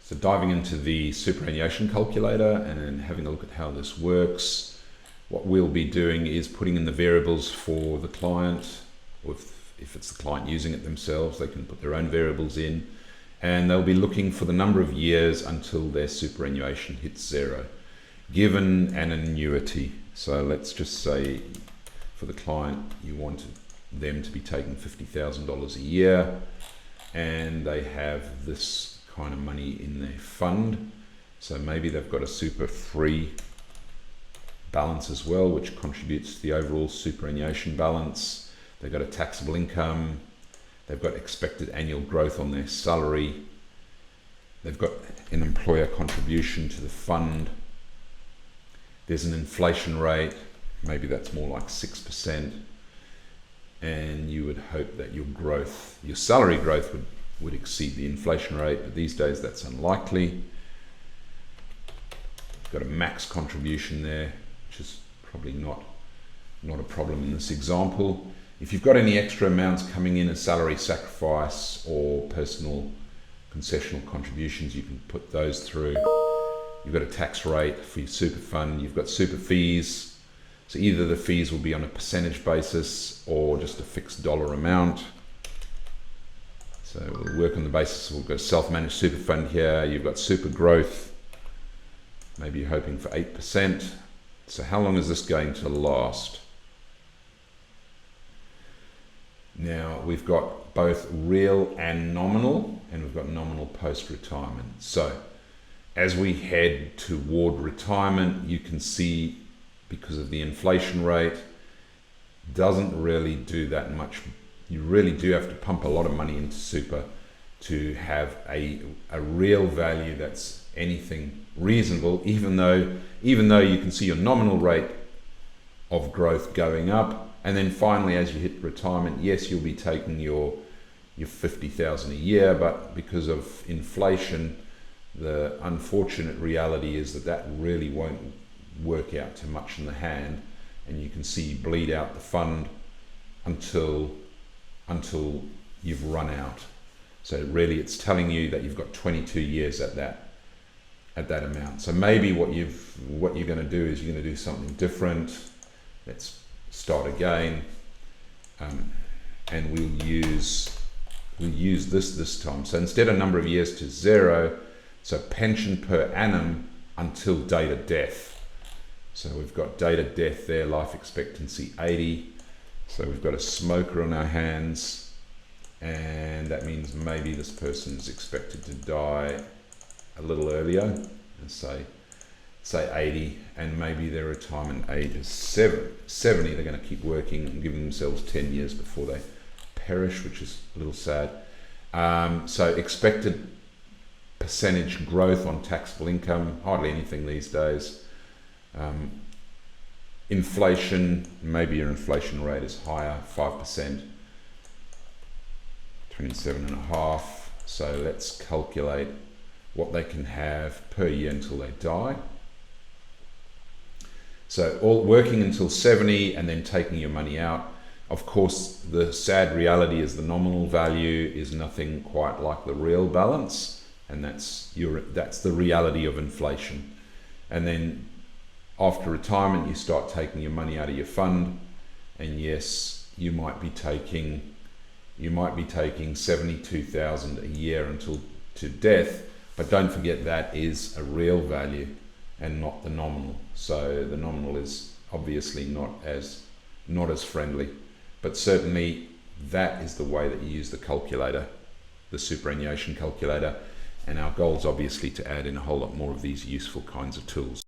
So diving into the superannuation calculator and having a look at how this works, what we'll be doing is putting in the variables for the client, or if it's the client using it themselves, they can put their own variables in, and they'll be looking for the number of years until their superannuation hits zero, given an annuity. So let's just say for the client, you want them to be taking $50,000 a year, and they have this kind of money in their fund. So maybe they've got a super free balance as well, which contributes to the overall superannuation balance. They've got a taxable income. They've got expected annual growth on their salary. They've got an employer contribution to the fund. There's an inflation rate. Maybe that's more like 6%. And you would hope that your growth, your salary growth would exceed the inflation rate, but these days that's unlikely. Got a max contribution there, which is probably not a problem in this example. If you've got any extra amounts coming in as salary sacrifice or personal concessional contributions, you can put those through. You've got a tax rate for your super fund. You've got super fees. So either the fees will be on a percentage basis or just a fixed dollar amount. So we'll work on the basis, we've got a self-managed super fund here. You've got super growth. Maybe you're hoping for 8%. So how long is this going to last? Now we've got both real and nominal, and we've got nominal post-retirement. So as we head toward retirement, you can see, because of the inflation rate, doesn't really do that much. You really do have to pump a lot of money into super to have a real value that's anything reasonable, even though you can see your nominal rate of growth going up. And then finally, as you hit retirement, yes, you'll be taking your $50,000 a year, but because of inflation, the unfortunate reality is that really won't work out too much in the hand, and you can see you bleed out the fund until you've run out. So really it's telling you that you've got 22 years at that amount. So maybe what you're going to do is you're going to do something different. Let's start again, and we'll use this time. So instead of number of years to 0, so pension per annum until date of death. So we've got date of death there, life expectancy 80. So we've got a smoker on our hands, and that means maybe this person is expected to die a little earlier, and say 80, and maybe their retirement age is 70. They're going to keep working and giving themselves 10 years before they perish, which is a little sad. So expected percentage growth on taxable income, hardly anything these days. Inflation, maybe your inflation rate is higher, 5%, 27.5. So let's calculate what they can have per year until they die. So all working until 70 and then taking your money out. Of course, the sad reality is the nominal value is nothing quite like the real balance, and that's the reality of inflation. And then after retirement, you start taking your money out of your fund, and yes, you might be taking $72,000 a year until to death, but don't forget that is a real value and not the nominal. So the nominal is obviously not as friendly, but certainly that is the way that you use the calculator, the superannuation calculator, and our goal is obviously to add in a whole lot more of these useful kinds of tools.